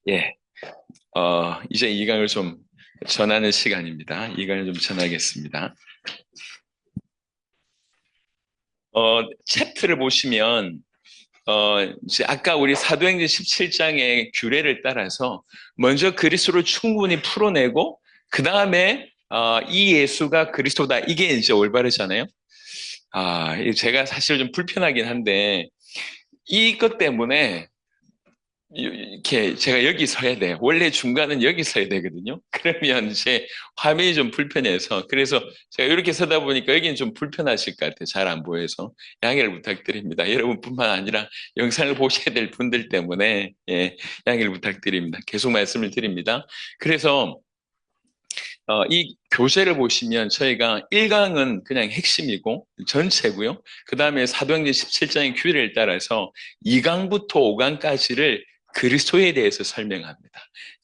예, 이제 이 강을 좀 전하는 시간입니다. 이 강을 좀 전하겠습니다. 챕트를 보시면, 이제 아까 우리 사도행전 17장의 규례를 따라서 먼저 그리스도를 충분히 풀어내고, 그 다음에, 이 예수가 그리스도다. 이게 이제 올바르잖아요. 제가 사실 좀 불편하긴 한데, 이것 때문에 이렇게 제가 여기 서야 돼요. 원래 중간은 여기 서야 되거든요. 그러면 이제 화면이 좀 불편해서 그래서 제가 이렇게 서다 보니까 여기는 좀 불편하실 것 같아요. 잘 안 보여서 양해를 부탁드립니다. 여러분뿐만 아니라 영상을 보셔야 될 분들 때문에 양해를 부탁드립니다. 계속 말씀을 드립니다. 그래서 이 교재를 보시면 저희가 1강은 그냥 핵심이고 전체고요. 그 다음에 사도행전 17장의 규례를 따라서 2강부터 5강까지를 그리스도에 대해서 설명합니다.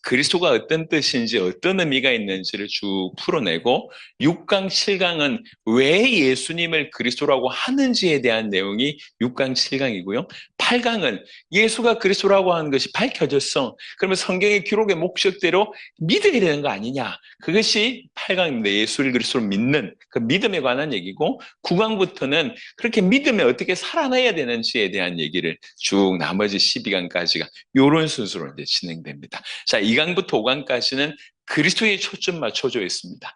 그리스도가 어떤 뜻인지 어떤 의미가 있는지를 쭉 풀어내고 6강, 7강은 왜 예수님을 그리스도라고 하는지에 대한 내용이 6강, 7강이고요. 8강은 예수가 그리스도라고 하는 것이 밝혀졌어. 그러면 성경의 기록의 목적대로 믿어야 되는 거 아니냐. 그것이 8강입니다. 예수를 그리스도로 믿는 그 믿음에 관한 얘기고 9강부터는 그렇게 믿음에 어떻게 살아나야 되는지에 대한 얘기를 쭉 나머지 12강까지가 이런 순서로 이제 진행됩니다. 자, 2강부터 5강까지는 그리스도에 초점 맞춰져 있습니다.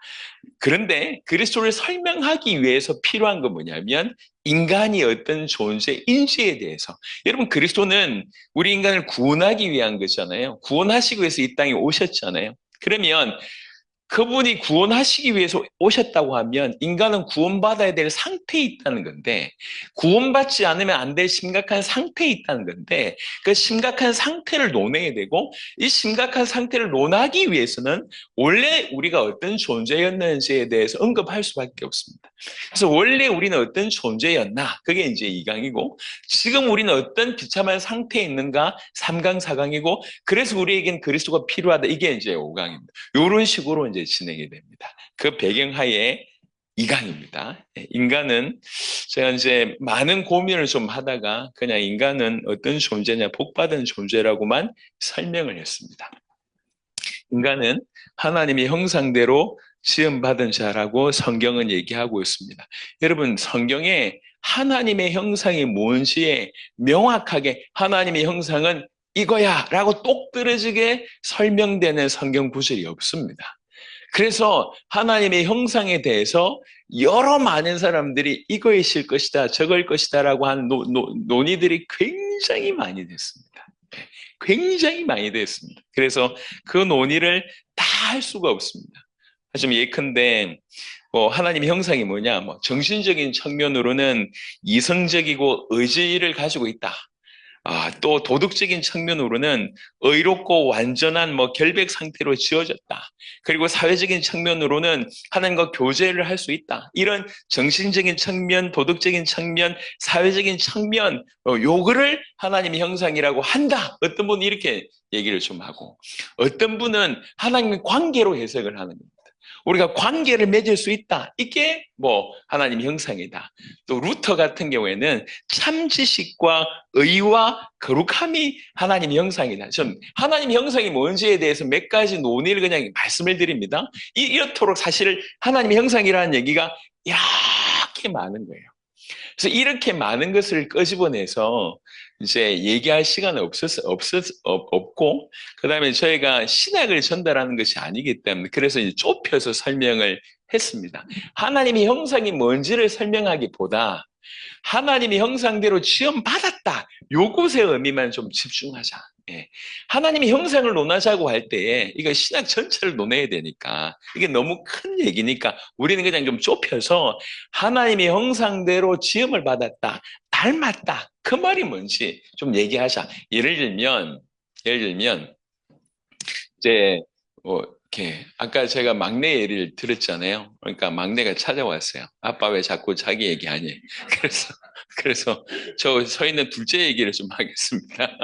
그런데 그리스도를 설명하기 위해서 필요한 건 뭐냐면 인간이 어떤 존재인지에 대해서. 여러분, 그리스도는 우리 인간을 구원하기 위한 거잖아요. 구원하시기 위해서 이 땅에 오셨잖아요. 그러면 그분이 구원하시기 위해서 오셨다고 하면 인간은 구원받아야 될 상태에 있다는 건데 구원받지 않으면 안 될 심각한 상태에 있다는 건데 그 심각한 상태를 논해야 되고 이 심각한 상태를 논하기 위해서는 원래 우리가 어떤 존재였는지에 대해서 언급할 수밖에 없습니다. 그래서 원래 우리는 어떤 존재였나 그게 이제 2강이고 지금 우리는 어떤 비참한 상태에 있는가 3강, 4강이고 그래서 우리에겐 그리스도가 필요하다 이게 이제 5강입니다. 이런 식으로 이제 진행이 됩니다. 그 배경하에 이강입니다. 인간은 제가 이제 많은 고민을 좀 하다가 그냥 인간은 어떤 존재냐, 복받은 존재라고만 설명을 했습니다. 인간은 하나님의 형상대로 지음받은 자라고 성경은 얘기하고 있습니다. 여러분, 성경에 하나님의 형상이 뭔지에 명확하게 하나님의 형상은 이거야 라고 똑부러지게 설명되는 성경 구절이 없습니다. 그래서 하나님의 형상에 대해서 여러 많은 사람들이 이거이실 것이다, 저걸 것이다 라고 하는 논의들이 굉장히 많이 됐습니다. 굉장히 많이 됐습니다. 그래서 그 논의를 다 할 수가 없습니다. 좀 예컨대 하나님의 형상이 뭐냐, 정신적인 측면으로는 이성적이고 의지를 가지고 있다. 또 도덕적인 측면으로는 의롭고 완전한 결백 상태로 지어졌다. 그리고 사회적인 측면으로는 하나님과 교제를 할 수 있다. 이런 정신적인 측면, 도덕적인 측면, 사회적인 측면, 요거를 하나님의 형상이라고 한다. 어떤 분은 이렇게 얘기를 좀 하고, 어떤 분은 하나님의 관계로 해석을 하는 겁니다. 우리가 관계를 맺을 수 있다. 이게 하나님의 형상이다. 또 루터 같은 경우에는 참 지식과 의와 거룩함이 하나님의 형상이다. 좀 하나님의 형상이 뭔지에 대해서 몇 가지 논의를 그냥 말씀을 드립니다. 이렇도록 사실 하나님의 형상이라는 얘기가 이렇게 많은 거예요. 그래서 이렇게 많은 것을 끄집어내서 이제 얘기할 시간은 없고, 그 다음에 저희가 신학을 전달하는 것이 아니기 때문에 그래서 이제 좁혀서 설명을 했습니다. 하나님의 형상이 뭔지를 설명하기보다 하나님의 형상대로 지음받았다. 요것의 의미만 좀 집중하자. 예. 하나님의 형상을 논하자고 할 때에 이거 신학 전체를 논해야 되니까 이게 너무 큰 얘기니까 우리는 그냥 좀 좁혀서 하나님의 형상대로 지음을 받았다. 닮았다. 그 말이 뭔지 좀 얘기하자. 예를 들면 이제 이렇게 아까 제가 막내 예를 들었잖아요. 그러니까 막내가 찾아왔어요. 아빠 왜 자꾸 자기 얘기하니? 그래서 저 서 있는 둘째 얘기를 좀 하겠습니다.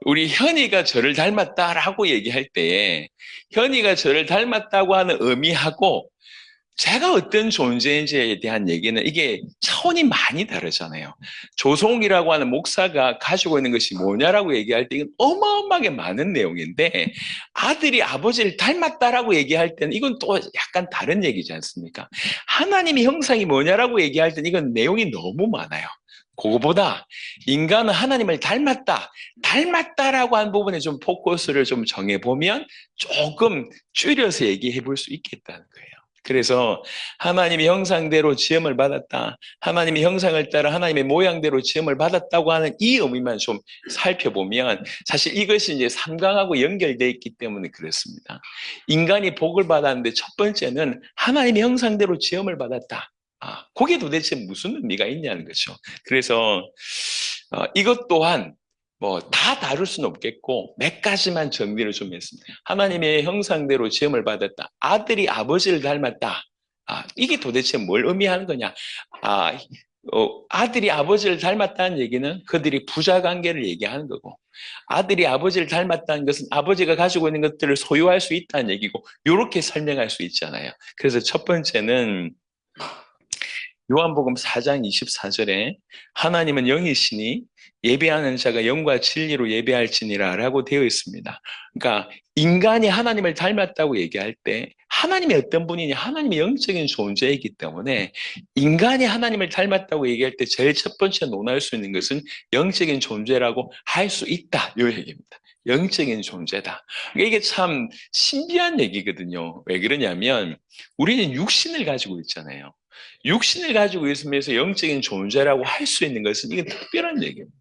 우리 현이가 저를 닮았다라고 얘기할 때에 현이가 저를 닮았다고 하는 의미하고 제가 어떤 존재인지에 대한 얘기는 이게 차원이 많이 다르잖아요. 조송이라고 하는 목사가 가지고 있는 것이 뭐냐라고 얘기할 때 이건 어마어마하게 많은 내용인데 아들이 아버지를 닮았다라고 얘기할 때는 이건 또 약간 다른 얘기지 않습니까? 하나님의 형상이 뭐냐라고 얘기할 때는 이건 내용이 너무 많아요. 그거보다 인간은 하나님을 닮았다, 닮았다라고 한 부분에 좀 포커스를 좀 정해보면 조금 줄여서 얘기해 볼 수 있겠다는 거예요. 그래서 하나님의 형상대로 지음을 받았다. 하나님의 형상을 따라 하나님의 모양대로 지음을 받았다고 하는 이 의미만 좀 살펴보면 사실 이것이 이제 삼강하고 연결되어 있기 때문에 그렇습니다. 인간이 복을 받았는데 첫 번째는 하나님의 형상대로 지음을 받았다. 그게 도대체 무슨 의미가 있냐는 거죠. 그래서 이것 또한 뭐 다 다룰 수는 없겠고 몇 가지만 정리를 좀 했습니다. 하나님의 형상대로 지음을 받았다. 아들이 아버지를 닮았다. 이게 도대체 뭘 의미하는 거냐? 아들이 아버지를 닮았다는 얘기는 그들이 부자 관계를 얘기하는 거고, 아들이 아버지를 닮았다는 것은 아버지가 가지고 있는 것들을 소유할 수 있다는 얘기고, 이렇게 설명할 수 있잖아요. 그래서 첫 번째는 요한복음 4장 24절에 하나님은 영이시니 예배하는 자가 영과 진리로 예배할지니라 라고 되어 있습니다. 그러니까 인간이 하나님을 닮았다고 얘기할 때 하나님이 어떤 분이냐, 하나님의 영적인 존재이기 때문에 인간이 하나님을 닮았다고 얘기할 때 제일 첫 번째 논할 수 있는 것은 영적인 존재라고 할 수 있다, 이 얘기입니다. 영적인 존재다. 이게 참 신비한 얘기거든요. 왜 그러냐면 우리는 육신을 가지고 있잖아요. 육신을 가지고 있으면서 영적인 존재라고 할 수 있는 것은 이게 특별한 얘기입니다.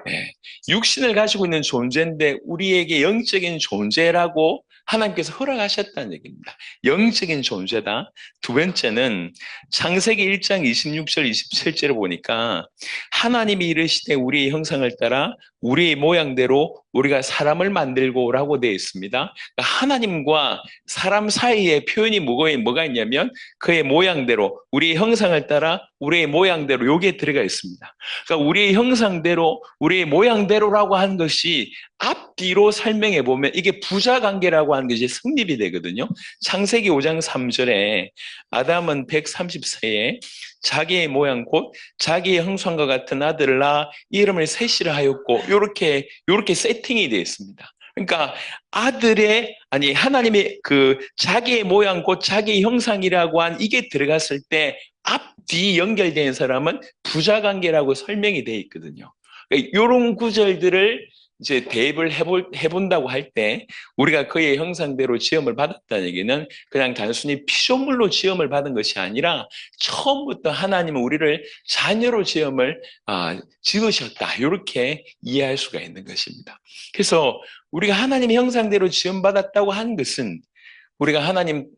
네. 육신을 가지고 있는 존재인데 우리에게 영적인 존재라고 하나님께서 허락하셨다는 얘기입니다. 영적인 존재다. 두 번째는 창세기 1장 26절 27절을 보니까 하나님이 이르시되 우리의 형상을 따라 우리의 모양대로 우리가 사람을 만들고 라고 되어 있습니다. 그러니까 하나님과 사람 사이에 표현이 뭐가 있냐면 그의 모양대로 우리의 형상을 따라 우리의 모양대로 요게 들어가 있습니다. 그러니까 우리의 형상대로 우리의 모양대로라고 하는 것이 앞뒤로 설명해 보면 이게 부자관계라고 하는 것이 성립이 되거든요. 창세기 5장 3절에 아담은 130세에 자기의 모양 곧 자기의 형상과 같은 아들을 낳아 이름을 셋이라 하였고 요렇게 세팅이 되어 있습니다. 그러니까 하나님의 그 자기의 모양 곧 자기의 형상이라고 한 이게 들어갔을 때 앞뒤 연결된 사람은 부자관계라고 설명이 되어 있거든요. 이런 구절들을 이제 대입을 해본다고 할 때 우리가 그의 형상대로 지음을 받았다는 얘기는 그냥 단순히 피조물로 지음을 받은 것이 아니라 처음부터 하나님은 우리를 자녀로 지으셨다. 이렇게 이해할 수가 있는 것입니다. 그래서 우리가 하나님의 형상대로 지음받았다고 한 것은 우리가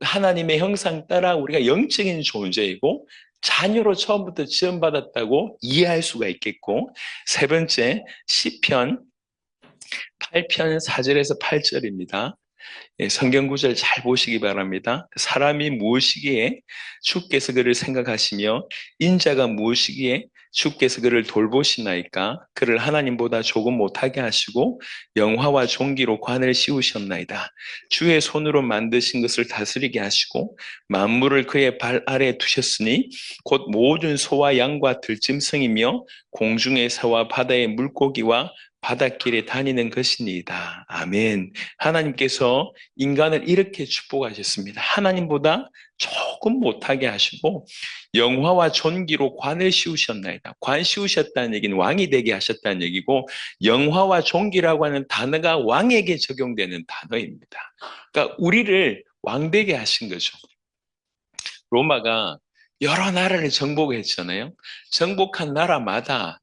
하나님의 형상 따라 우리가 영적인 존재이고 자녀로 처음부터 지음받았다고 이해할 수가 있겠고, 세 번째 시편 8편 4절에서 8절입니다. 성경 구절 잘 보시기 바랍니다. 사람이 무엇이기에 주께서 그를 생각하시며 인자가 무엇이기에 주께서 그를 돌보시나이까. 그를 하나님보다 조금 못하게 하시고 영화와 종기로 관을 씌우셨나이다. 주의 손으로 만드신 것을 다스리게 하시고 만물을 그의 발 아래에 두셨으니 곧 모든 소와 양과 들짐승이며 공중의 새와 바다의 물고기와 바닷길에 다니는 것이니이다. 아멘. 하나님께서 인간을 이렇게 축복하셨습니다. 하나님보다 조금 못하게 하시고 영화와 존귀로 관을 씌우셨나이다. 관 씌우셨다는 얘기는 왕이 되게 하셨다는 얘기고, 영화와 존귀라고 하는 단어가 왕에게 적용되는 단어입니다. 그러니까 우리를 왕되게 하신 거죠. 로마가 여러 나라를 정복했잖아요. 정복한 나라마다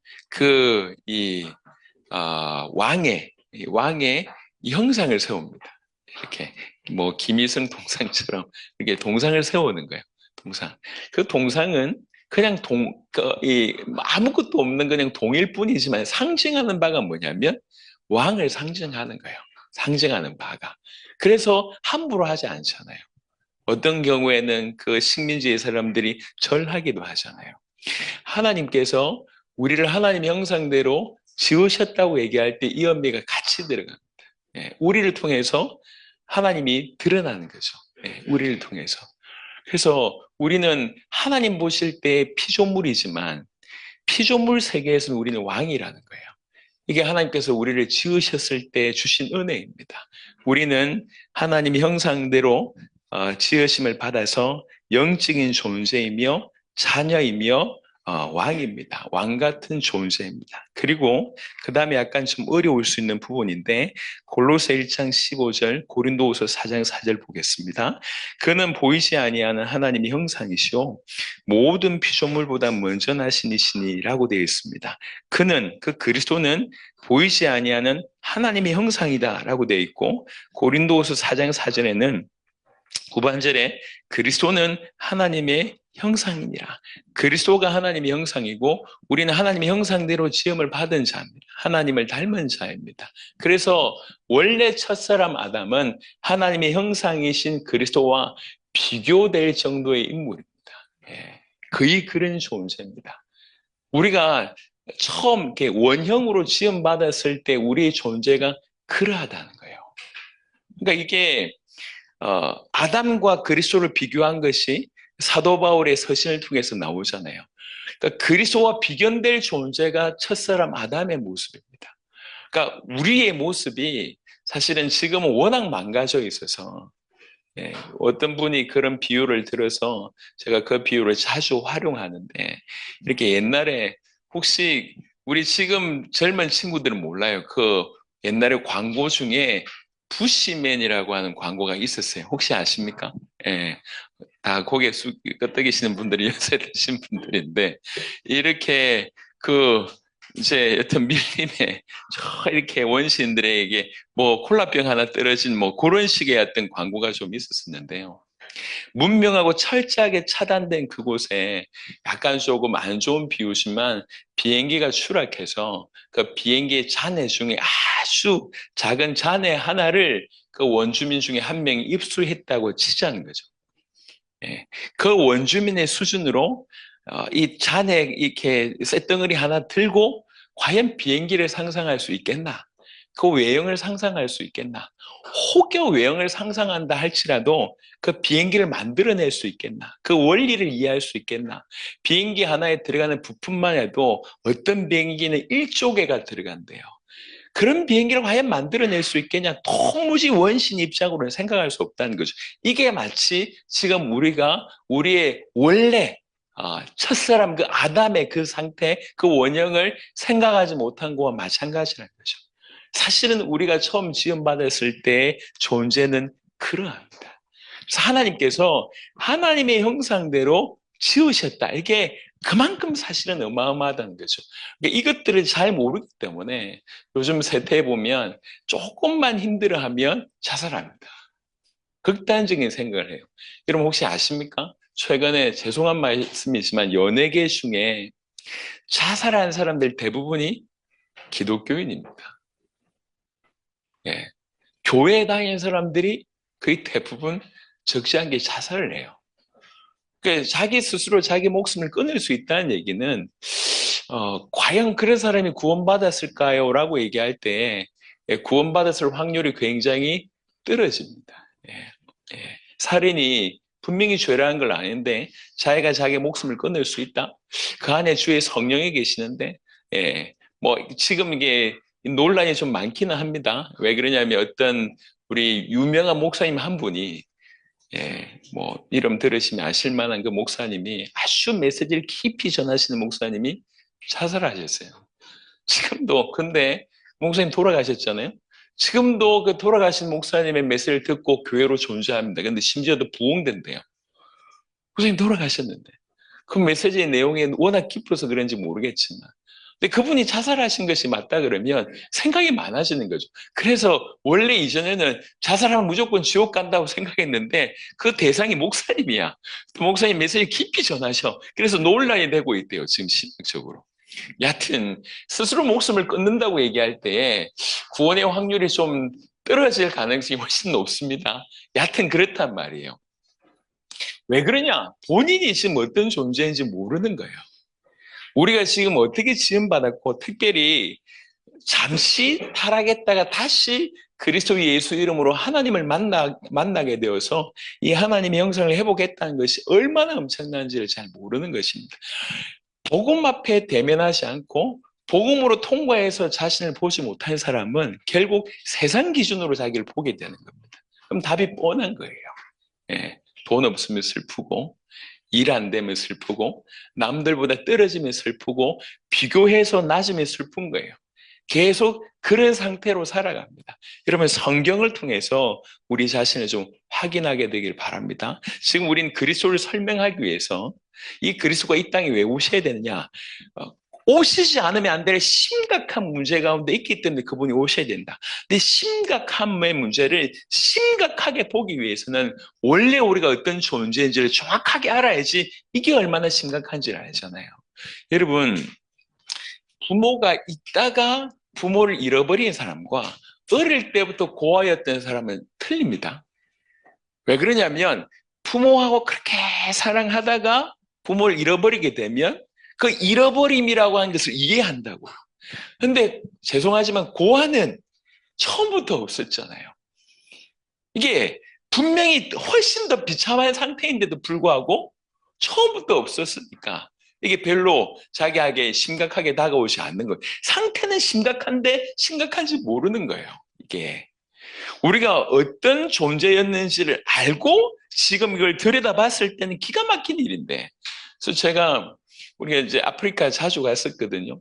왕의 형상을 세웁니다. 이렇게 뭐 김일성 동상처럼 이렇게 동상을 세우는 거예요. 동상. 그 동상은 그냥 아무것도 없는 그냥 동일 뿐이지만 상징하는 바가 뭐냐면 왕을 상징하는 거예요. 상징하는 바가. 그래서 함부로 하지 않잖아요. 어떤 경우에는 그 식민지의 사람들이 절하기도 하잖아요. 하나님께서 우리를 하나님의 형상대로 지으셨다고 얘기할 때 이 의미가 같이 들어갑니다. 우리를 통해서 하나님이 드러나는 거죠. 우리를 통해서. 그래서 우리는 하나님 보실 때 피조물이지만 피조물 세계에서는 우리는 왕이라는 거예요. 이게 하나님께서 우리를 지으셨을 때 주신 은혜입니다. 우리는 하나님의 형상대로 지으심을 받아서 영적인 존재이며 자녀이며 왕입니다. 왕 같은 존재입니다. 그리고 그 다음에 약간 좀 어려울 수 있는 부분인데 골로새 1장 15절, 고린도후서 4장 4절 보겠습니다. 그는 보이지 아니하는 하나님의 형상이시오 모든 피조물보다 먼저 나신 이시니라고 되어 있습니다. 그는, 그 그리스도는 보이지 아니하는 하나님의 형상이다라고 되어 있고 고린도후서 4장 4절에는 후반절에 그리스도는 하나님의 형상이니라. 그리스도가 하나님의 형상이고 우리는 하나님의 형상대로 지음을 받은 자입니다. 하나님을 닮은 자입니다. 그래서 원래 첫사람 아담은 하나님의 형상이신 그리스도와 비교될 정도의 인물입니다. 거의 그런 존재입니다. 우리가 처음 이렇게 원형으로 지음 받았을 때 우리의 존재가 그러하다는 거예요. 그러니까 이게 아담과 그리스도를 비교한 것이 사도 바울의 서신을 통해서 나오잖아요. 그러니까 그리스도와 비견될 존재가 첫사람 아담의 모습입니다. 그러니까 우리의 모습이 사실은 지금은 워낙 망가져 있어서 어떤 분이 그런 비유를 들어서 제가 그 비유를 자주 활용하는데 이렇게 옛날에 혹시 우리 지금 젊은 친구들은 몰라요. 그 옛날에 광고 중에 부시맨이라고 하는 광고가 있었어요. 혹시 아십니까? 예. 다 고개 끄덕이시는 분들이 연세 드신 분들인데, 이렇게 이제 여튼 밀림에 이렇게 원시인들에게 뭐 콜라병 하나 떨어진 뭐 그런 식의 어떤 광고가 좀 있었었는데요. 문명하고 철저하게 차단된 그곳에 약간 조금 안 좋은 비유지만 비행기가 추락해서 그 비행기의 잔해 중에 아주 작은 잔해 하나를 그 원주민 중에 한 명이 입수했다고 치자는 거죠. 그 원주민의 수준으로 이 잔해 이렇게 쇳덩어리 하나 들고 과연 비행기를 상상할 수 있겠나? 그 외형을 상상할 수 있겠나? 혹여 외형을 상상한다 할지라도 그 비행기를 만들어낼 수 있겠나? 그 원리를 이해할 수 있겠나? 비행기 하나에 들어가는 부품만 해도 어떤 비행기는 1조 개가 들어간대요. 그런 비행기를 과연 만들어낼 수 있겠냐? 도무지 원신 입장으로는 생각할 수 없다는 거죠. 이게 마치 지금 우리가 우리의 원래 첫사람 그 아담의 그 상태, 그 원형을 생각하지 못한 거와 마찬가지라는 거죠. 사실은 우리가 처음 지음받았을 때의 존재는 그러합니다. 그래서 하나님께서 하나님의 형상대로 지으셨다. 이게 그만큼 사실은 어마어마하다는 거죠. 그러니까 이것들을 잘 모르기 때문에 요즘 세태에 보면 조금만 힘들어하면 자살합니다. 극단적인 생각을 해요. 여러분 혹시 아십니까? 최근에 죄송한 말씀이지만 연예계 중에 자살한 사람들 대부분이 기독교인입니다. 예. 교회 다니는 사람들이 거의 대부분 적지 않게 자살을 해요. 그러니까 자기 스스로 자기 목숨을 끊을 수 있다는 얘기는 과연 그런 사람이 구원받았을까요? 라고 얘기할 때 구원받았을 확률이 굉장히 떨어집니다. 살인이 분명히 죄라는 걸 아는데 자기가 자기 목숨을 끊을 수 있다? 그 안에 주의 성령이 계시는데 뭐 지금 이게 논란이 좀 많기는 합니다. 왜 그러냐면 어떤 우리 유명한 목사님 한 분이 뭐 이름 들으시면 아실 만한 그 목사님이 아주 메시지를 깊이 전하시는 목사님이 자살하셨어요. 지금도 근데 목사님 돌아가셨잖아요. 지금도 그 돌아가신 목사님의 메시지를 듣고 교회로 존재합니다. 근데 심지어도 부흥된대요. 목사님 돌아가셨는데 그 메시지의 내용이 워낙 깊어서 그런지 모르겠지만 근데 그분이 자살하신 것이 맞다 그러면 생각이 많아지는 거죠. 그래서 원래 이전에는 자살하면 무조건 지옥 간다고 생각했는데 그 대상이 목사님이야. 목사님 메시지 깊이 전하셔. 그래서 논란이 되고 있대요. 지금 신학적으로. 여하튼 스스로 목숨을 끊는다고 얘기할 때 구원의 확률이 좀 떨어질 가능성이 훨씬 높습니다. 여하튼 그렇단 말이에요. 왜 그러냐? 본인이 지금 어떤 존재인지 모르는 거예요. 우리가 지금 어떻게 지음받았고 특별히 잠시 타락했다가 다시 그리스도 예수 이름으로 하나님을 만나게 되어서 이 하나님의 형상을 회복했다는 것이 얼마나 엄청난지를 잘 모르는 것입니다. 복음 앞에 대면하지 않고 복음으로 통과해서 자신을 보지 못한 사람은 결국 세상 기준으로 자기를 보게 되는 겁니다. 그럼 답이 뻔한 거예요. 예, 돈 없으면 슬프고, 일 안 되면 슬프고, 남들보다 떨어지면 슬프고, 비교해서 낮으면 슬픈 거예요. 계속 그런 상태로 살아갑니다. 여러분, 성경을 통해서 우리 자신을 좀 확인하게 되길 바랍니다. 지금 우린 그리스도를 설명하기 위해서 이 그리스도가 이 땅에 왜 오셔야 되느냐? 오시지 않으면 안 될 심각한 문제 가운데 있기 때문에 그분이 오셔야 된다. 근데 심각함의 문제를 심각하게 보기 위해서는 원래 우리가 어떤 존재인지를 정확하게 알아야지 이게 얼마나 심각한지를 알잖아요. 여러분, 부모가 있다가 부모를 잃어버린 사람과 어릴 때부터 고아였던 사람은 틀립니다. 왜 그러냐면 부모하고 그렇게 사랑하다가 부모를 잃어버리게 되면 그 잃어버림이라고 하는 것을 이해한다고요. 근데 죄송하지만 고아는 처음부터 없었잖아요. 이게 분명히 훨씬 더 비참한 상태인데도 불구하고 처음부터 없었으니까 이게 별로 자기에게 심각하게 다가오지 않는 거예요. 상태는 심각한데 심각한지 모르는 거예요. 이게 우리가 어떤 존재였는지를 알고 지금 이걸 들여다봤을 때는 기가 막힌 일인데, 그래서 우리가 이제 아프리카 자주 갔었거든요.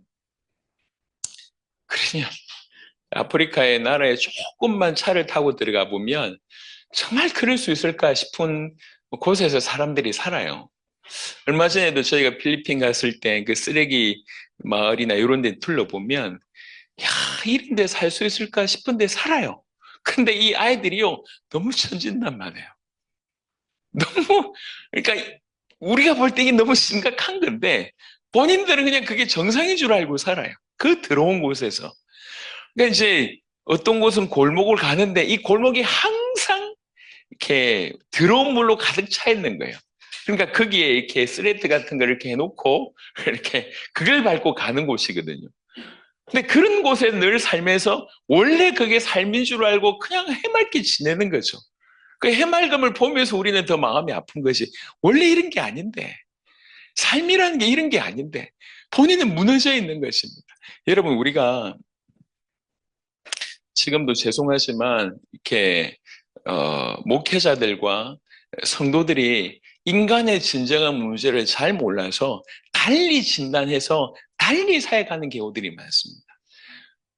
그러면 아프리카의 나라에 조금만 차를 타고 들어가 보면 정말 그럴 수 있을까 싶은 곳에서 사람들이 살아요. 얼마 전에도 저희가 필리핀 갔을 때 그 쓰레기 마을이나 이런 데 둘러보면 야, 이런 데 살 수 있을까 싶은데 살아요. 근데 이 아이들이요, 너무 천진난만해요. 그러니까 우리가 볼 때 이게 너무 심각한 건데 본인들은 그냥 그게 정상인 줄 알고 살아요. 그 더러운 곳에서. 그러니까 이제 어떤 곳은 골목을 가는데 이 골목이 항상 이렇게 더러운 물로 가득 차 있는 거예요. 그러니까 거기에 이렇게 쓰레기 같은 걸 이렇게 해놓고 이렇게 그걸 밟고 가는 곳이거든요. 근데 그런 곳에 늘 살면서 원래 그게 삶인 줄 알고 그냥 해맑게 지내는 거죠. 그 해맑음을 보면서 우리는 더 마음이 아픈 것이 원래 이런 게 아닌데, 삶이라는 게 이런 게 아닌데 본인은 무너져 있는 것입니다. 여러분, 우리가 지금도 죄송하지만 이렇게 목회자들과 성도들이 인간의 진정한 문제를 잘 몰라서 달리 진단해서 달리 살아가는 경우들이 많습니다.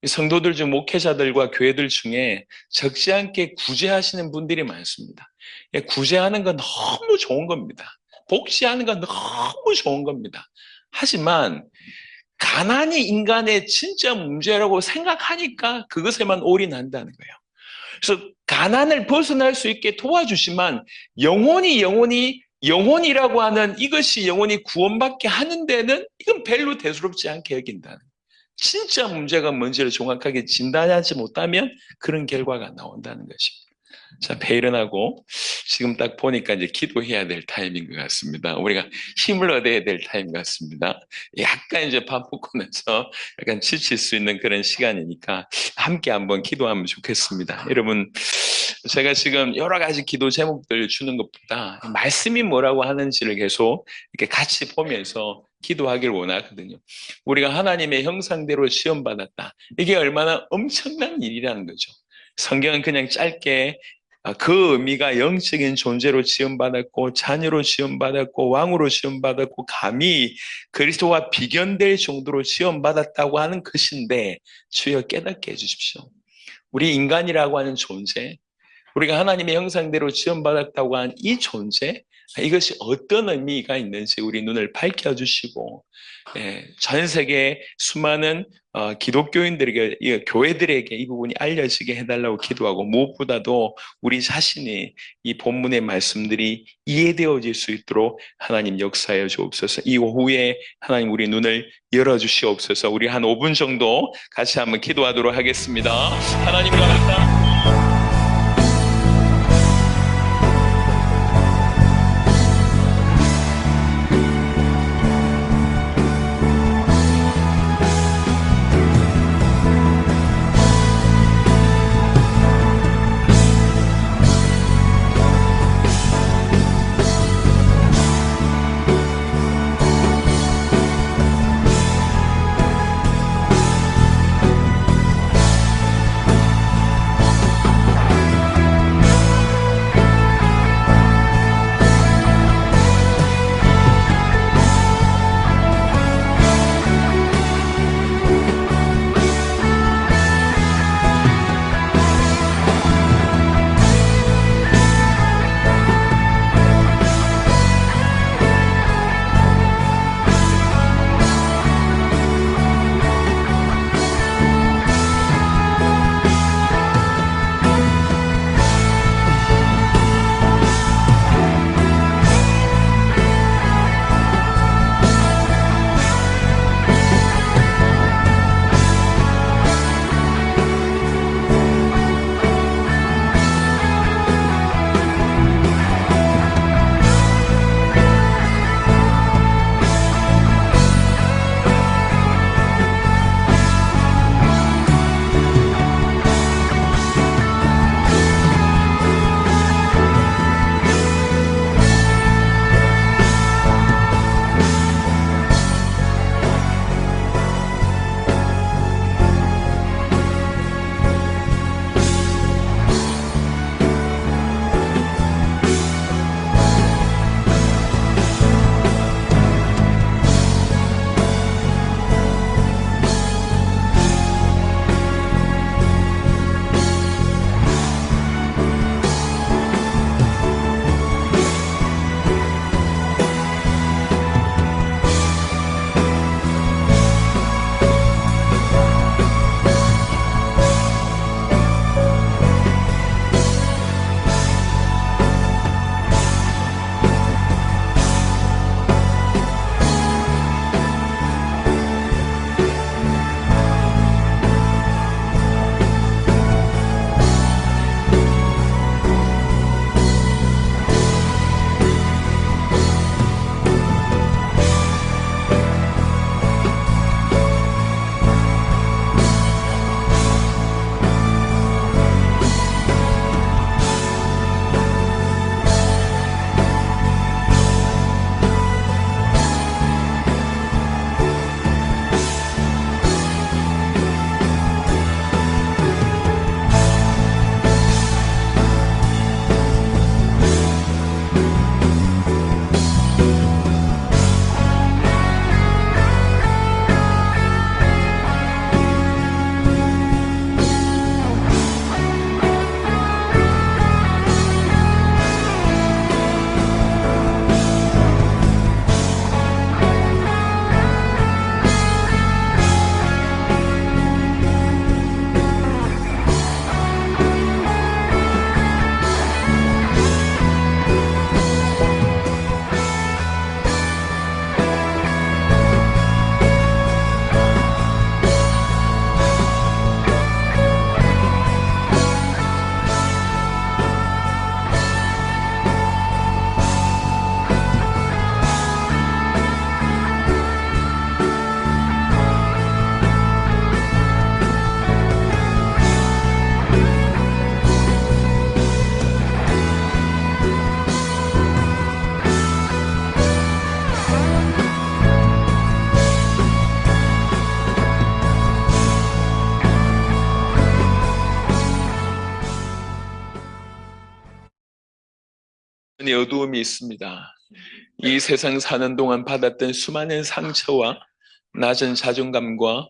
성도들 중 목회자들과 교회들 중에 적지 않게 구제하시는 분들이 많습니다. 구제하는 건 너무 좋은 겁니다. 복지하는 건 너무 좋은 겁니다. 하지만 가난이 인간의 진짜 문제라고 생각하니까 그것에만 올인한다는 거예요. 그래서 가난을 벗어날 수 있게 도와주시만 영혼이라고 하는 이것이 영혼이 구원받게 하는 데는 이건 별로 대수롭지 않게 여긴다는 거예요. 진짜 문제가 뭔지를 정확하게 진단하지 못하면 그런 결과가 나온다는 것입니다. 자, 배일어나고 지금 딱 보니까 이제 기도해야 될 타임인 것 같습니다. 우리가 힘을 얻어야 될 타임 같습니다. 약간 이제 밥 먹고 나서 약간 지칠 수 있는 그런 시간이니까 함께 한번 기도하면 좋겠습니다. 여러분, 제가 지금 여러 가지 기도 제목들 주는 것보다 말씀이 뭐라고 하는지를 계속 이렇게 같이 보면서 기도하길 원하거든요. 우리가 하나님의 형상대로 시험받았다. 이게 얼마나 엄청난 일이라는 거죠. 성경은 그냥 짧게 그 의미가 영적인 존재로 지음받았고 자녀로 지음받았고 왕으로 지음받았고 감히 그리스도와 비견될 정도로 지음받았다고 하는 것인데 주여 깨닫게 해주십시오. 우리 인간이라고 하는 존재, 우리가 하나님의 형상대로 지음받았다고 하는 이 존재, 이것이 어떤 의미가 있는지 우리 눈을 밝혀주시고 전 세계 수많은 기독교인들에게, 교회들에게 이 부분이 알려지게 해달라고 기도하고, 무엇보다도 우리 자신이 이 본문의 말씀들이 이해되어질 수 있도록 하나님 역사해 주옵소서. 이 오후에 하나님 우리 눈을 열어주시옵소서. 우리 한 5분 정도 같이 한번 기도하도록 하겠습니다. 하나님 감사합니다. 어두움이 있습니다. 이 세상 사는 동안 받았던 수많은 상처와 낮은 자존감과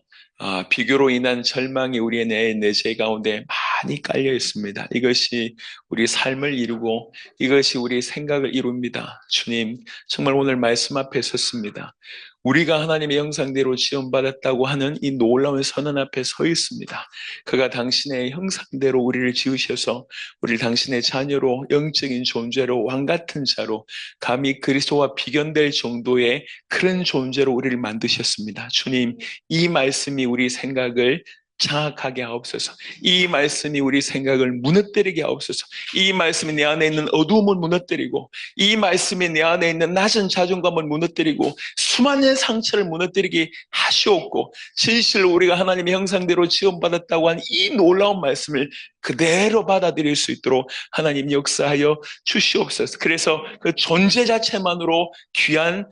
비교로 인한 절망이 우리의 내재 가운데 많이 깔려 있습니다. 이것이 우리 삶을 이루고 이것이 우리 생각을 이룹니다. 주님, 정말 오늘 말씀 앞에 섰습니다. 우리가 하나님의 형상대로 지음받았다고 하는 이 놀라운 선언 앞에 서 있습니다. 그가 당신의 형상대로 우리를 지으셔서 우리를 당신의 자녀로 영적인 존재로 왕같은 자로 감히 그리스도와 비견될 정도의 그런 존재로 우리를 만드셨습니다. 주님, 이 말씀이 우리 생각을 장악하게 하옵소서. 이 말씀이 우리 생각을 무너뜨리게 하옵소서. 이 말씀이 내 안에 있는 어두움을 무너뜨리고 이 말씀이 내 안에 있는 낮은 자존감을 무너뜨리고 수많은 상처를 무너뜨리게 하시옵고 진실로 우리가 하나님의 형상대로 지음받았다고 한 이 놀라운 말씀을 그대로 받아들일 수 있도록 하나님 역사하여 주시옵소서. 그래서 그 존재 자체만으로 귀한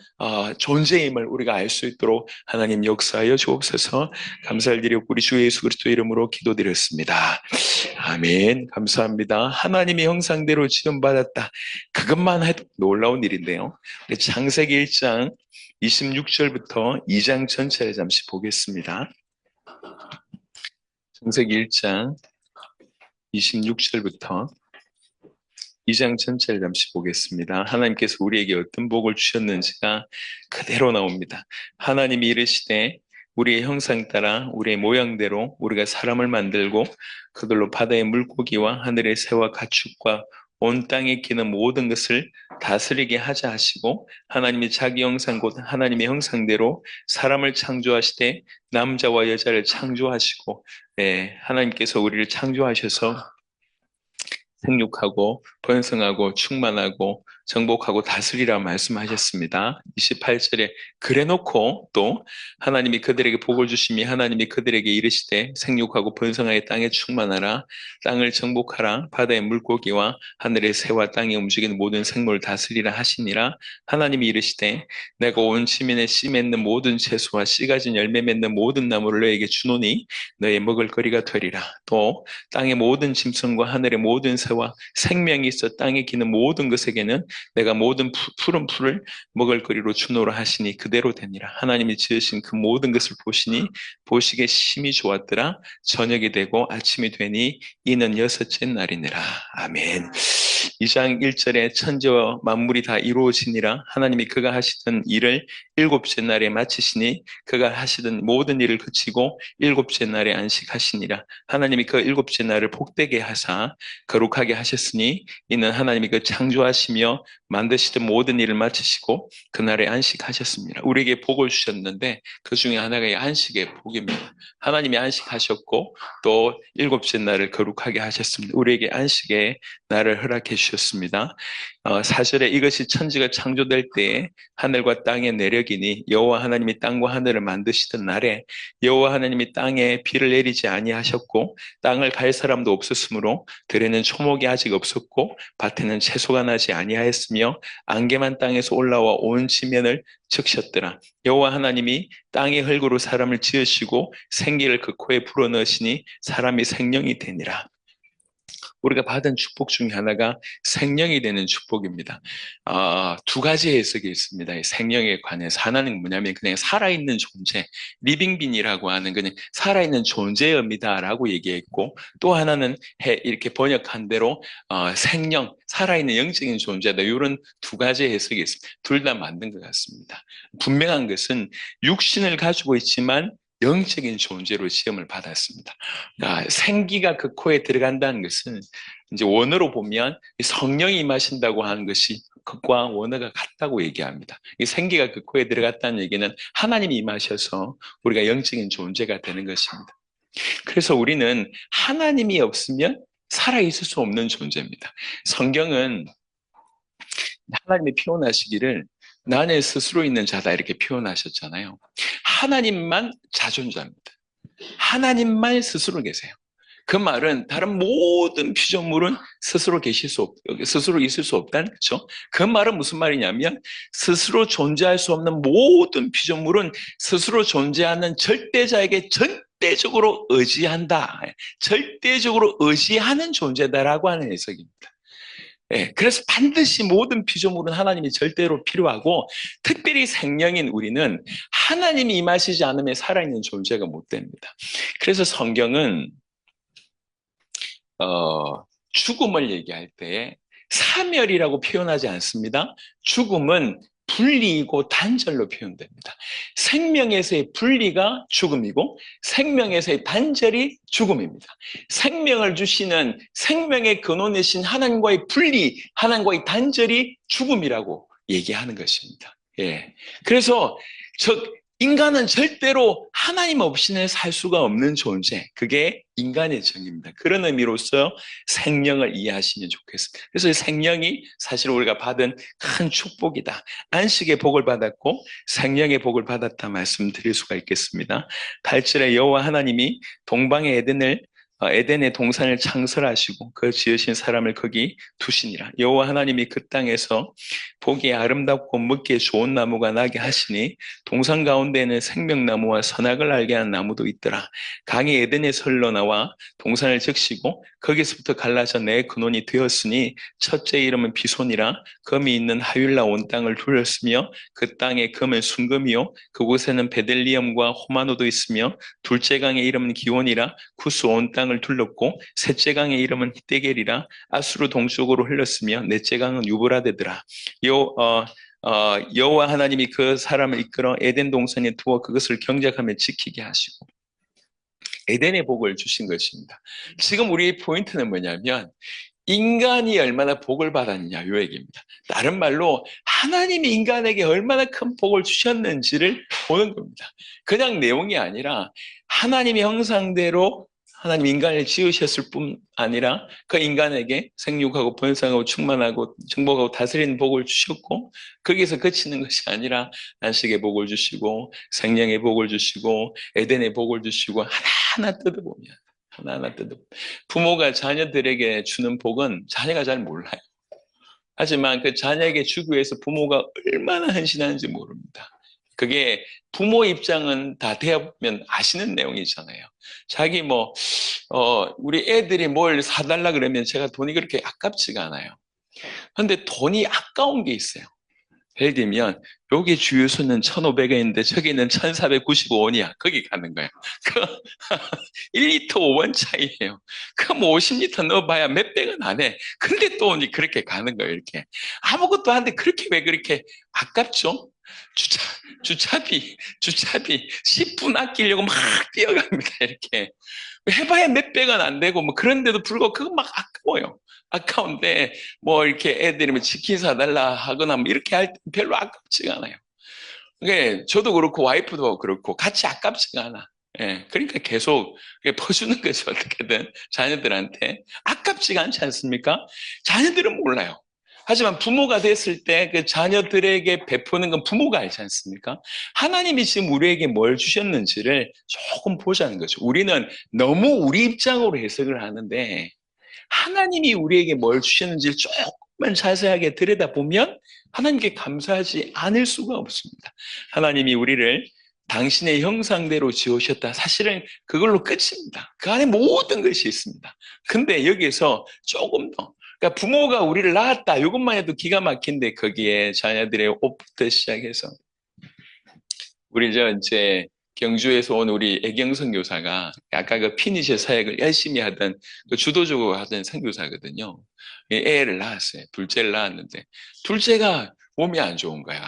존재임을 우리가 알 수 있도록 하나님 역사하여 주옵소서. 감사를 드리고 우리 주 예수 그리스도 이름으로 기도드렸습니다. 아멘. 감사합니다. 하나님의 형상대로 지음받았다. 그것만 해도 놀라운 일인데요. 창세기 1장 26절부터 2장 전체를 잠시 보겠습니다. 창세기 1장 26절부터 2장 전체를 잠시 보겠습니다. 하나님께서 우리에게 어떤 복을 주셨는지가 그대로 나옵니다. 하나님이 이르시되 우리의 형상 따라 우리의 모양대로 우리가 사람을 만들고 그들로 바다의 물고기와 하늘의 새와 가축과 온 땅에 기는 모든 것을 다스리게 하자 하시고 하나님이 자기 형상 곧 하나님의 형상대로 사람을 창조하시되 남자와 여자를 창조하시고 하나님께서 우리를 창조하셔서 생육하고 번성하고 충만하고 정복하고 다스리라 말씀하셨습니다. 28절에 그래놓고 또 하나님이 그들에게 복을 주시며 하나님이 그들에게 이르시되 생육하고 번성하여 땅에 충만하라 땅을 정복하라 바다의 물고기와 하늘의 새와 땅에 움직이는 모든 생물을 다스리라 하시니라. 하나님이 이르시되 내가 온 지면에 씨 맺는 모든 채소와 씨 가진 열매 맺는 모든 나무를 너에게 주노니 너의 먹을 거리가 되리라. 또 땅의 모든 짐승과 하늘의 모든 새와 생명이 있어 땅에 기는 모든 것에게는 내가 모든 푸른 풀을 먹을 거리로 주노라 하시니 그대로 되니라. 하나님이 지으신 그 모든 것을 보시니 보시기에 심히 좋았더라. 저녁이 되고 아침이 되니 이는 여섯째 날이니라. 아멘. 2장 1절에 천지와 만물이 다 이루어지니라. 하나님이 그가 하시던 일을 일곱째 날에 마치시니 그가 하시던 모든 일을 그치고 일곱째 날에 안식하시니라. 하나님이 그 일곱째 날을 복되게 하사 거룩하게 하셨으니 이는 하나님이 그 창조하시며 만드시던 모든 일을 마치시고 그날에 안식하셨습니다. 우리에게 복을 주셨는데 그 중에 하나가 이 안식의 복입니다. 하나님이 안식하셨고 또 일곱째 날을 거룩하게 하셨습니다. 우리에게 안식의 날을 허락해 주셨습니다. 4절에 이것이 천지가 창조될 때에 하늘과 땅의 내력이니 여호와 하나님이 땅과 하늘을 만드시던 날에 여호와 하나님이 땅에 비를 내리지 아니하셨고 땅을 갈 사람도 없었으므로 들에는 초목이 아직 없었고 밭에는 채소가 나지 아니하였으며 안개만 땅에서 올라와 온 지면을 적셨더라. 여호와 하나님이 땅의 흙으로 사람을 지으시고 생기를 그 코에 불어넣으시니 사람이 생명이 되니라. 우리가 받은 축복 중에 하나가 생명이 되는 축복입니다. 두 가지 해석이 있습니다. 생명에 관해서 하나는 뭐냐면 그냥 살아있는 존재, 리빙빈이라고 하는 그냥 살아있는 존재의 의미다라고 얘기했고 또 하나는 이렇게 번역한 대로 생명, 살아있는 영적인 존재다. 이런 두 가지 해석이 있습니다. 둘 다 맞는 것 같습니다. 분명한 것은 육신을 가지고 있지만 영적인 존재로 시험을 받았습니다. 생기가 그 코에 들어간다는 것은 이제 원어로 보면 성령이 임하신다고 하는 것이 그과 원어가 같다고 얘기합니다. 이 생기가 그 코에 들어갔다는 얘기는 하나님이 임하셔서 우리가 영적인 존재가 되는 것입니다. 그래서 우리는 하나님이 없으면 살아있을 수 없는 존재입니다. 성경은 하나님이 표현하시기를 나는 스스로 있는 자다 이렇게 표현하셨잖아요. 하나님만 자존자입니다. 하나님만 스스로 계세요. 그 말은 다른 모든 피조물은 스스로 스스로 있을 수 없다는 거죠. 그 말은 무슨 말이냐면 스스로 존재할 수 없는 모든 피조물은 스스로 존재하는 절대자에게 절대적으로 의지한다. 절대적으로 의지하는 존재다라고 하는 해석입니다. 예, 그래서 반드시 모든 피조물은 하나님이 절대로 필요하고, 특별히 생명인 우리는 하나님이 임하시지 않으면 살아있는 존재가 못 됩니다. 그래서 성경은 죽음을 얘기할 때 사멸이라고 표현하지 않습니다. 죽음은 분리이고 단절로 표현됩니다. 생명에서의 분리가 죽음이고 생명에서의 단절이 죽음입니다. 생명을 주시는 생명의 근원이신 하나님과의 분리, 하나님과의 단절이 죽음이라고 얘기하는 것입니다. 예. 그래서 인간은 절대로 하나님 없이는 살 수가 없는 존재. 그게 인간의 정의입니다. 그런 의미로서 생명을 이해하시면 좋겠습니다. 그래서 생명이 사실 우리가 받은 큰 축복이다. 안식의 복을 받았고 생명의 복을 받았다 말씀드릴 수가 있겠습니다. 8절에 여호와 하나님이 동방의 에덴의 동산을 창설하시고 그 지으신 사람을 거기 두시니라. 여호와 하나님이 그 땅에서 보기에 아름답고 먹기에 좋은 나무가 나게 하시니 동산 가운데에는 생명나무와 선악을 알게 하는 나무도 있더라. 강이 에덴에서 흘러나와 동산을 적시고 거기서부터 갈라져 내 근원이 되었으니 첫째 이름은 비손이라. 금이 있는 하윌라 온 땅을 둘렀으며 그 땅의 금은 순금이요 그곳에는 베델리엄과 호마노도 있으며 둘째 강의 이름은 기온이라. 구스 온 땅을 둘렀고 셋째 강의 이름은 히데겔이라. 아수르 동쪽으로 흘렀으며 넷째 강은 유브라데더라. 여호와 하나님이 그 사람을 이끌어 에덴 동산에 두어 그것을 경작하며 지키게 하시고 에덴의 복을 주신 것입니다. 지금 우리의 포인트는 뭐냐면 인간이 얼마나 복을 받았느냐 이 얘기입니다. 다른 말로 하나님이 인간에게 얼마나 큰 복을 주셨는지를 보는 겁니다. 그냥 내용이 아니라 하나님의 형상대로 하나님 인간을 지으셨을 뿐 아니라 그 인간에게 생육하고 번성하고 충만하고 정복하고 다스리는 복을 주셨고, 거기서 그치는 것이 아니라 안식의 복을 주시고 생명의 복을 주시고 에덴의 복을 주시고 하나하나 뜯어보면 하나하나 뜯어보면 부모가 자녀들에게 주는 복은 자녀가 잘 몰라요. 하지만 그 자녀에게 주기 위해서 부모가 얼마나 헌신하는지 모릅니다. 그게 부모 입장은 다 되어보면 아시는 내용이잖아요. 자기 우리 애들이 뭘 사달라 그러면 제가 돈이 그렇게 아깝지가 않아요. 근데 돈이 아까운 게 있어요. 예를 들면 여기 주유소는 1,500원인데 저기는 1,495원이야. 거기 가는 거예요. 그 1리터 5원 차이예요. 그럼 50리터 넣어봐야 몇백 원 안 해. 근데 또 그렇게 가는 거예요. 이렇게 아무것도 안 돼. 그렇게 왜 그렇게 아깝죠? 주차비 10분 아끼려고 막 뛰어갑니다. 이렇게 해봐야 몇백 원 안 되고 그런데도 불구하고 그거 막 아까워요. 아까운데 이렇게 애들이 치킨 사달라 하거나 이렇게 할 때 별로 아깝지가 않아요. 그게 저도 그렇고 와이프도 그렇고 같이 아깝지가 않아. 예, 그러니까 계속 퍼주는 거죠. 어떻게든 자녀들한테 아깝지가 않지 않습니까? 자녀들은 몰라요. 하지만 부모가 됐을 때 그 자녀들에게 베푸는 건 부모가 알지 않습니까? 하나님이 지금 우리에게 뭘 주셨는지를 조금 보자는 거죠. 우리는 너무 우리 입장으로 해석을 하는데 하나님이 우리에게 뭘 주셨는지를 조금만 자세하게 들여다보면 하나님께 감사하지 않을 수가 없습니다. 하나님이 우리를 당신의 형상대로 지으셨다. 사실은 그걸로 끝입니다. 그 안에 모든 것이 있습니다. 근데 여기에서 조금 더, 그러니까 부모가 우리를 낳았다. 이것만 해도 기가 막힌데 거기에 자녀들의 옷부터 시작해서 우리 이제 경주에서 온 우리 애경선 교사가 아까 그 피니셔 사역을 열심히 하던 그 주도적으로 하던 선교사거든요. 애를 낳았어요. 둘째를 낳았는데 둘째가 몸이 안 좋은 거야.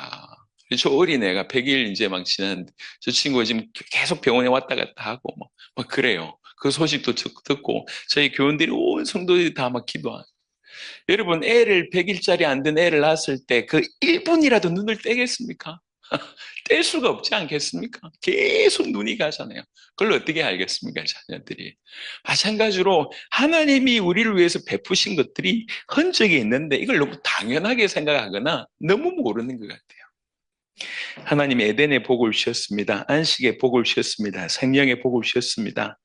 저 어린애가 100일 이제 막 지났는데 저 친구가 지금 계속 병원에 왔다 갔다 하고 막 그래요. 그 소식도 듣고 저희 교원들이 온 성도들이 다 막 기도하고. 여러분 애를 100일짜리 안 된 애를 낳았을 때 그 1분이라도 눈을 떼겠습니까? 뗄 수가 없지 않겠습니까? 계속 눈이 가잖아요. 그걸 어떻게 알겠습니까, 자녀들이? 마찬가지로 하나님이 우리를 위해서 베푸신 것들이 흔적이 있는데 이걸 너무 당연하게 생각하거나 너무 모르는 것 같아요. 하나님이 에덴의 복을 주셨습니다. 안식의 복을 주셨습니다. 생명의 복을 주셨습니다.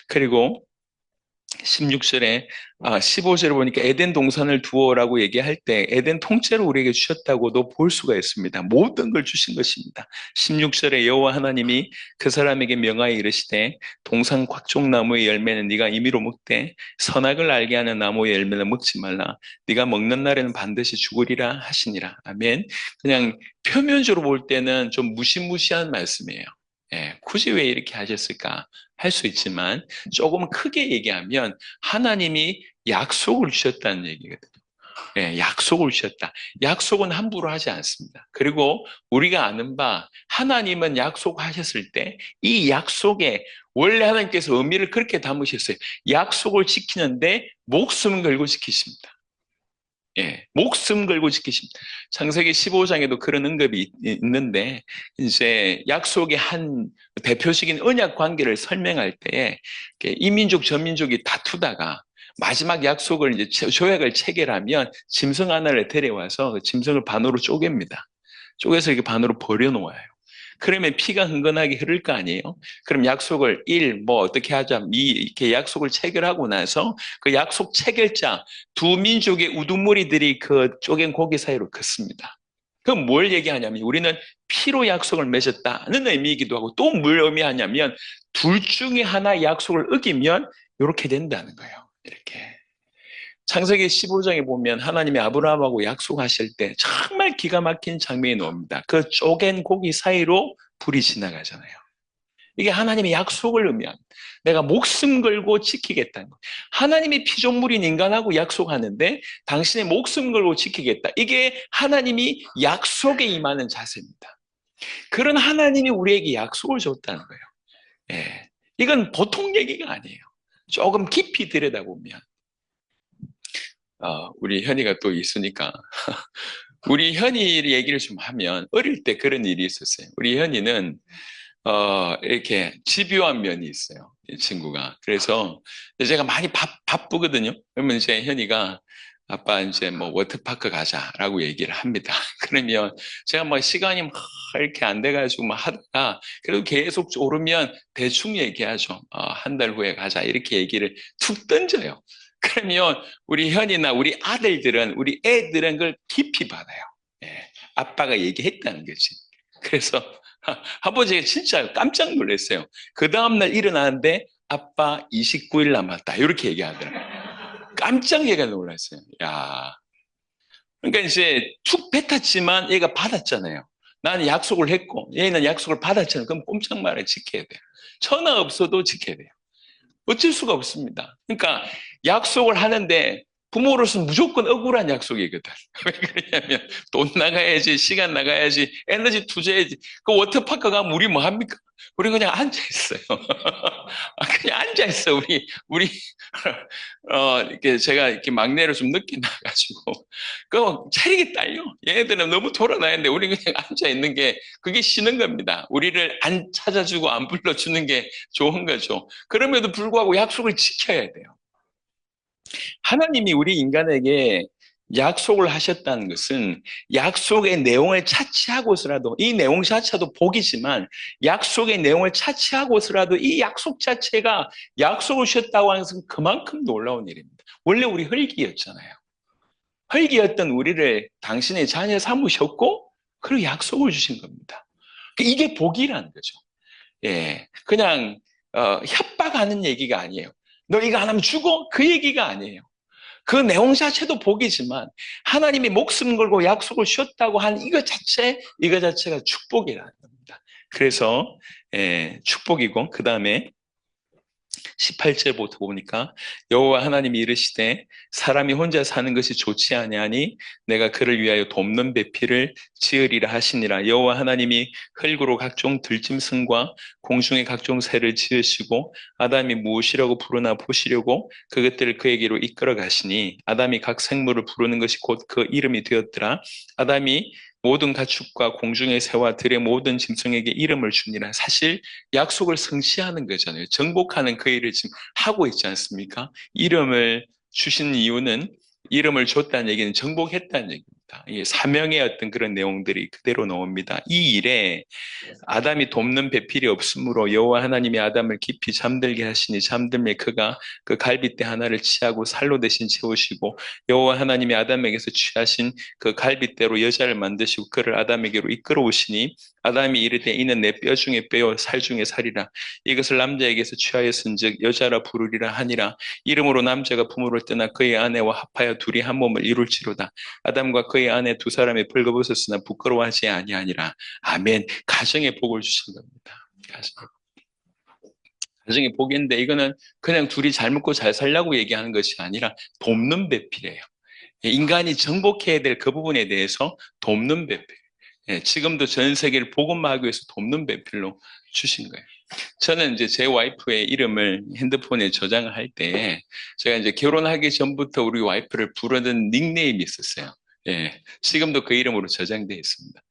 그리고 16절에 15절에 보니까 에덴 동산을 두어라고 얘기할 때 에덴 통째로 우리에게 주셨다고도 볼 수가 있습니다. 모든 걸 주신 것입니다. 16절에 여호와 하나님이 그 사람에게 명하여 이르시되 동산 각종 나무의 열매는 네가 임의로 먹되 선악을 알게 하는 나무의 열매는 먹지 말라. 네가 먹는 날에는 반드시 죽으리라 하시니라. 아멘. 그냥 표면적으로 볼 때는 좀 무시무시한 말씀이에요. 예, 굳이 왜 이렇게 하셨을까 할 수 있지만 조금 크게 얘기하면 하나님이 약속을 주셨다는 얘기거든요. 예, 약속을 주셨다. 약속은 함부로 하지 않습니다. 그리고 우리가 아는 바 하나님은 약속하셨을 때 이 약속에 원래 하나님께서 의미를 그렇게 담으셨어요. 약속을 지키는데 목숨을 걸고 지키십니다. 예, 목숨 걸고 지키십니다. 창세기 15장에도 그런 언급이 있는데, 이제 약속의 한 대표적인 언약 관계를 설명할 때에, 이 민족, 저 민족이 다투다가, 마지막 약속을 이제 조약을 체결하면 짐승 하나를 데려와서 그 짐승을 반으로 쪼갭니다. 쪼개서 이렇게 반으로 버려놓아요. 그러면 피가 흥건하게 흐를 거 아니에요? 그럼 약속을 1, 뭐 어떻게 하자, 2, 이렇게 약속을 체결하고 나서 그 약속 체결자 두 민족의 우두머리들이 그 쪼갠 고기 사이로 긋습니다. 그럼 뭘 얘기하냐면 우리는 피로 약속을 맺었다는 의미이기도 하고 또 뭘 의미하냐면 둘 중에 하나 약속을 어기면 이렇게 된다는 거예요. 이렇게. 창세기 15장에 보면 하나님이 아브라함하고 약속하실 때 정말 기가 막힌 장면이 나옵니다. 그 쪼갠 고기 사이로 불이 지나가잖아요. 이게 하나님의 약속을 의미합니다. 내가 목숨 걸고 지키겠다는 거예요. 하나님이 피조물인 인간하고 약속하는데 당신의 목숨 걸고 지키겠다. 이게 하나님이 약속에 임하는 자세입니다. 그런 하나님이 우리에게 약속을 줬다는 거예요. 예. 이건 보통 얘기가 아니에요. 조금 깊이 들여다보면. 우리 현이가 또 있으니까. 우리 현이 얘기를 좀 하면, 어릴 때 그런 일이 있었어요. 우리 현이는, 이렇게 집요한 면이 있어요. 이 친구가. 그래서 제가 많이 바쁘거든요. 그러면 이제 현이가 아빠 이제 뭐 워터파크 가자라고 얘기를 합니다. 그러면 제가 막 시간이 막 이렇게 안 돼가지고 막 하다가 그래도 계속 오르면 대충 얘기하죠. 한 달 후에 가자. 이렇게 얘기를 툭 던져요. 그러면 우리 현이나 우리 아들들은, 우리 애들은 그걸 깊이 받아요. 예, 아빠가 얘기했다는 거지. 그래서 한 번 제가 진짜 깜짝 놀랐어요. 그 다음날 일어나는데 아빠 29일 남았다. 이렇게 얘기하더라고요. 깜짝 얘가 놀랐어요. 야, 그러니까 이제 툭 뱉었지만 얘가 받았잖아요. 나는 약속을 했고 얘는 약속을 받았잖아요. 그럼 꼼짝 말을 지켜야 돼요. 전화 없어도 지켜야 돼요. 어쩔 수가 없습니다. 그러니까 약속을 하는데 부모로서는 무조건 억울한 약속이거든. 왜 그러냐면 돈 나가야지, 시간 나가야지, 에너지 투자해야지. 그 워터파크 가면 우리 뭐 합니까? 우리 그냥 앉아 있어요. 그냥 앉아 있어. 우리 이렇게 제가 이렇게 막내를 좀 늦게 나가지고 그 차리게 딸려. 얘네들은 너무 돌아다니는데 우리 그냥 앉아 있는 게 그게 쉬는 겁니다. 우리를 안 찾아주고 안 불러주는 게 좋은 거죠. 그럼에도 불구하고 약속을 지켜야 돼요. 하나님이 우리 인간에게 약속을 하셨다는 것은 약속의 내용을 차치하고서라도 이 내용 자체도 복이지만 약속의 내용을 차치하고서라도 이 약속 자체가 약속을 주셨다고 하는 것은 그만큼 놀라운 일입니다. 원래 우리 흙이었잖아요. 흙이었던 우리를 당신의 자녀 삼으셨고 그리고 약속을 주신 겁니다. 이게 복이라는 거죠. 예, 그냥 협박하는 얘기가 아니에요. 너 이거 안 하면 죽어? 그 얘기가 아니에요. 그 내용 자체도 복이지만 하나님이 목숨 걸고 약속을 주셨다고 한 이거 자체가 축복이라는 겁니다. 그래서 축복이고 그 다음에 18절부터 보니까 여호와 하나님이 이르시되 사람이 혼자 사는 것이 좋지 아니하니 내가 그를 위하여 돕는 배필을 지으리라 하시니라. 여호와 하나님이 흙으로 각종 들짐승과 공중의 각종 새를 지으시고 아담이 무엇이라고 부르나 보시려고 그것들을 그에게로 이끌어 가시니 아담이 각 생물을 부르는 것이 곧 그 이름이 되었더라. 아담이 모든 가축과 공중의 새와 들의 모든 짐승에게 이름을 주니라. 사실 약속을 성취하는 거잖아요. 정복하는 그 일을 지금 하고 있지 않습니까? 이름을 주신 이유는 이름을 줬다는 얘기는 정복했다는 얘기입니다. 겁니다. 이 사명의 어떤 그런 내용들이 그대로 나옵니다. 이 일에 아담이 돕는 배필이 없으므로 여호와 하나님이 아담을 깊이 잠들게 하시니 잠들매 그가 그 갈빗대 하나를 취하고 살로 대신 채우시고 여호와 하나님이 아담에게서 취하신 그 갈빗대로 여자를 만드시고 그를 아담에게로 이끌어오시니 아담이 이르되 이는 내 뼈 중에 뼈요 살 중에 살이라 이것을 남자에게서 취하였은즉 여자라 부르리라 하니라 이름으로 남자가 부모를 떠나 그의 아내와 합하여 둘이 한 몸을 이룰지로다 아담과 그의 아내 두 사람이 벌거벗었으나 부끄러워하지 아니하니라 아멘. 가정의 복을 주신 겁니다. 가정의 복인데 이거는 그냥 둘이 잘 먹고 잘 살려고 얘기하는 것이 아니라 돕는 배필이에요. 인간이 정복해야 될 그 부분에 대해서 돕는 배필. 지금도 전 세계를 복음화하기 위해서 돕는 배필로 주신 거예요. 저는 이제 제 와이프의 이름을 핸드폰에 저장을 할 때 제가 이제 결혼하기 전부터 우리 와이프를 부르던 닉네임이 있었어요. 지금도 그 이름으로 저장되어 있습니다.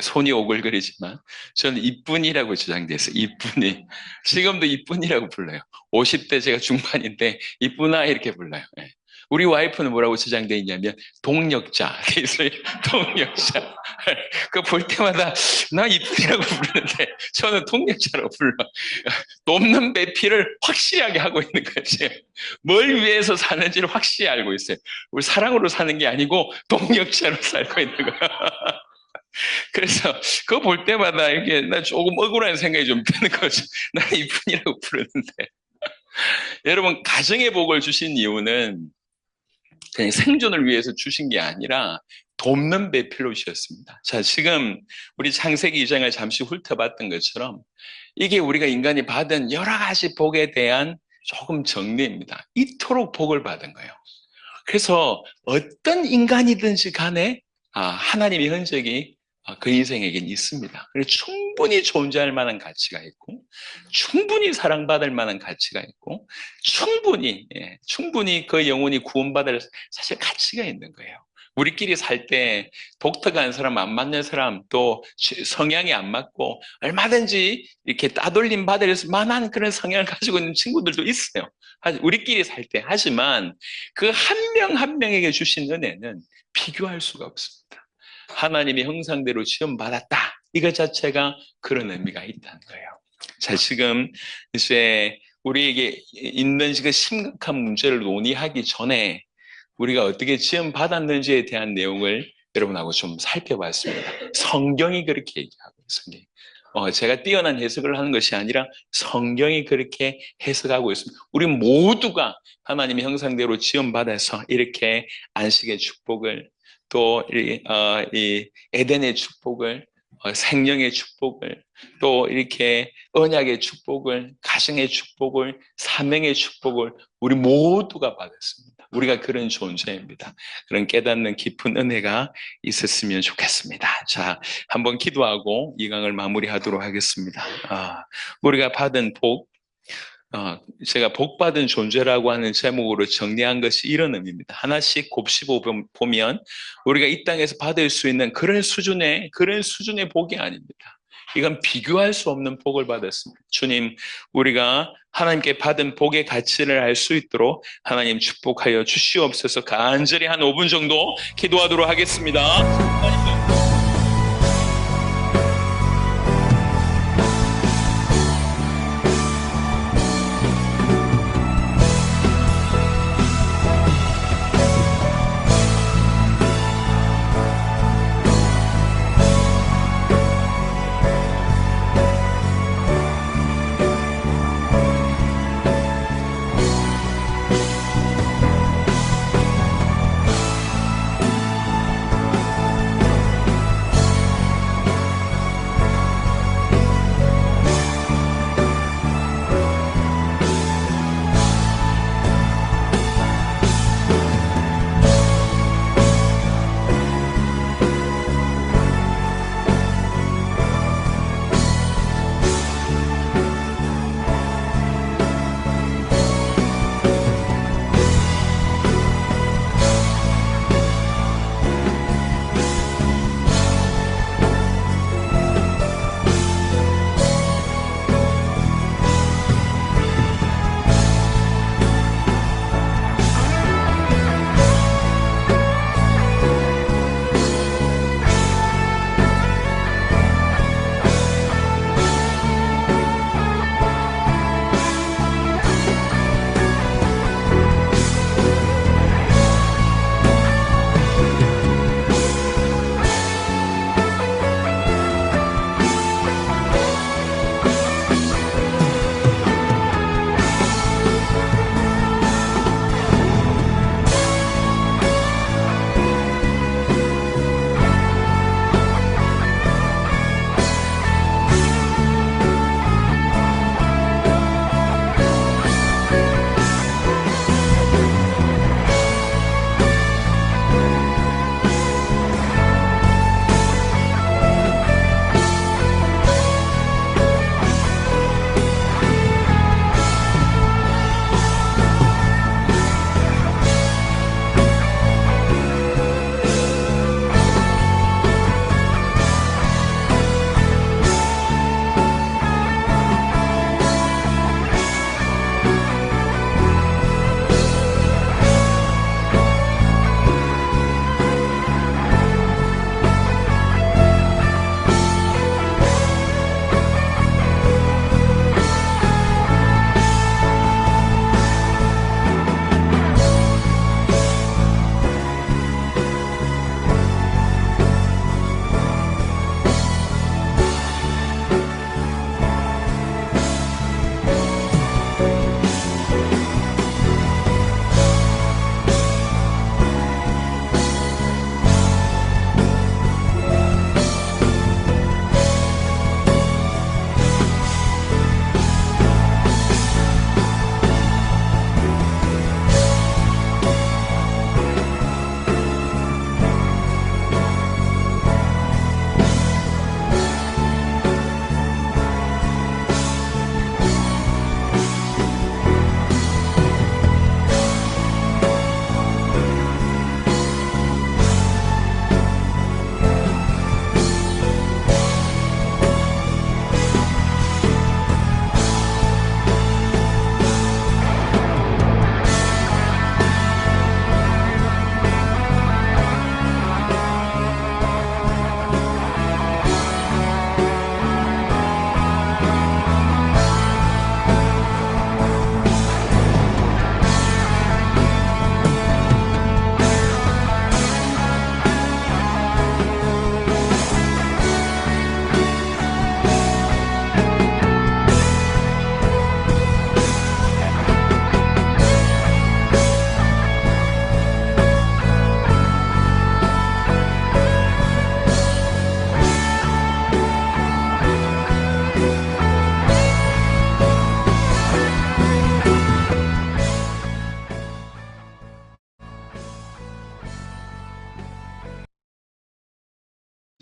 손이 오글거리지만 저는 이쁜이라고 저장되어 있어요. 이쁜이. 지금도 이쁜이라고 불러요. 50대 제가 중반인데 이쁜아 이렇게 불러요. 우리 와이프는 뭐라고 저장되어 있냐면 동력자. 그래서 동력자. 그 볼 때마다 나 이쁜이라고 부르는데 저는 동력자라고 불러. 돕는 배필을 확실하게 하고 있는 거죠. 뭘 위해서 사는지를 확실히 알고 있어요. 우리 사랑으로 사는 게 아니고 동력자로 살고 있는 거야. 그래서 그거 볼 때마다 이게 나 조금 억울한 생각이 좀 드는 거죠. 나 이쁜이라고 부르는데. 여러분 가정의 복을 주신 이유는 그냥 생존을 위해서 주신 게 아니라 돕는 배필로 주셨습니다. 자, 지금 우리 창세기 2장을 잠시 훑어봤던 것처럼 이게 우리가 인간이 받은 여러 가지 복에 대한 조금 정리입니다. 이토록 복을 받은 거예요. 그래서 어떤 인간이든지 간에 하나님의 흔적이 그 인생에겐 있습니다. 그래서 충분히 존재할 만한 가치가 있고 충분히 사랑받을 만한 가치가 있고 충분히 그 영혼이 구원받을 사실 가치가 있는 거예요. 우리끼리 살 때 독특한 사람, 안 맞는 사람, 또 성향이 안 맞고 얼마든지 이렇게 따돌림 받을 만한 그런 성향을 가지고 있는 친구들도 있어요. 우리끼리 살 때. 하지만 그 한 명 한 명에게 주신 은혜는 비교할 수가 없습니다. 하나님의 형상대로 지음받았다. 이것 자체가 그런 의미가 있다는 거예요. 자, 지금 이제 우리에게 있는 그 심각한 문제를 논의하기 전에 우리가 어떻게 지음받았는지에 대한 내용을 여러분하고 좀 살펴봤습니다. 성경이 그렇게 얘기하고 있습니다. 제가 뛰어난 해석을 하는 것이 아니라 성경이 그렇게 해석하고 있습니다. 우리 모두가 하나님의 형상대로 지음받아서 이렇게 안식의 축복을 또 이 에덴의 축복을 생명의 축복을 또 이렇게 언약의 축복을 가정의 축복을 사명의 축복을 우리 모두가 받았습니다. 우리가 그런 존재입니다. 그런 깨닫는 깊은 은혜가 있었으면 좋겠습니다. 자, 한번 기도하고 이 강을 마무리하도록 하겠습니다. 우리가 받은 복, 제가 복받은 존재라고 하는 제목으로 정리한 것이 이런 의미입니다. 하나씩 곱씹어 보면 우리가 이 땅에서 받을 수 있는 그런 수준의 복이 아닙니다. 이건 비교할 수 없는 복을 받았습니다. 주님, 우리가 하나님께 받은 복의 가치를 알 수 있도록 하나님 축복하여 주시옵소서. 간절히 한 5분 정도 기도하도록 하겠습니다.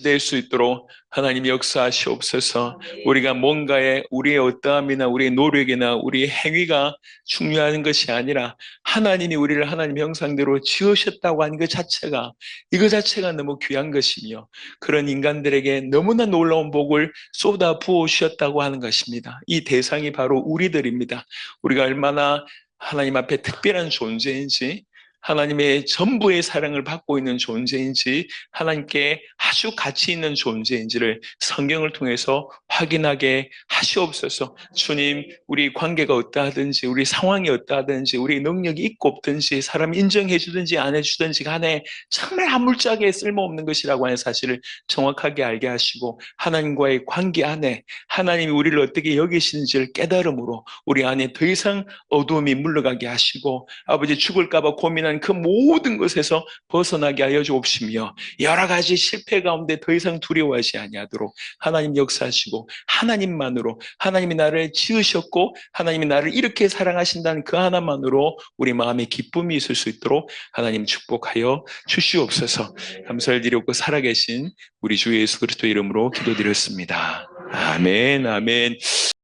될 수 있도록 하나님 역사하시옵소서. 우리가 뭔가에 우리의 어떠함이나 우리의 노력이나 우리의 행위가 중요한 것이 아니라 하나님이 우리를 하나님 형상대로 지으셨다고 하는 것 자체가 이거 자체가 너무 귀한 것이며 그런 인간들에게 너무나 놀라운 복을 쏟아 부어 주셨다고 하는 것입니다. 이 대상이 바로 우리들입니다. 우리가 얼마나 하나님 앞에 특별한 존재인지 하나님의 전부의 사랑을 받고 있는 존재인지 하나님께 아주 가치 있는 존재인지를 성경을 통해서 확인하게 하시옵소서. 주님, 우리 관계가 어떠하든지 우리 상황이 어떠하든지 우리 능력이 있고 없든지 사람이 인정해 주든지 안 해주든지 간에 정말 아물짝에 쓸모없는 것이라고 하는 사실을 정확하게 알게 하시고 하나님과의 관계 안에 하나님이 우리를 어떻게 여기시는지를 깨달음으로 우리 안에 더 이상 어두움이 물러가게 하시고 아버지 죽을까 봐 고민한 그 모든 것에서 벗어나게 하여 주옵시며 여러 가지 실패 가운데 더 이상 두려워하지 아니하도록 하나님 역사하시고 하나님만으로 하나님이 나를 지으셨고 하나님이 나를 이렇게 사랑하신다는 그 하나만으로 우리 마음에 기쁨이 있을 수 있도록 하나님 축복하여 주시옵소서. 감사를 드리고 살아계신 우리 주 예수 그리스도 이름으로 기도드렸습니다. 아멘, 아멘.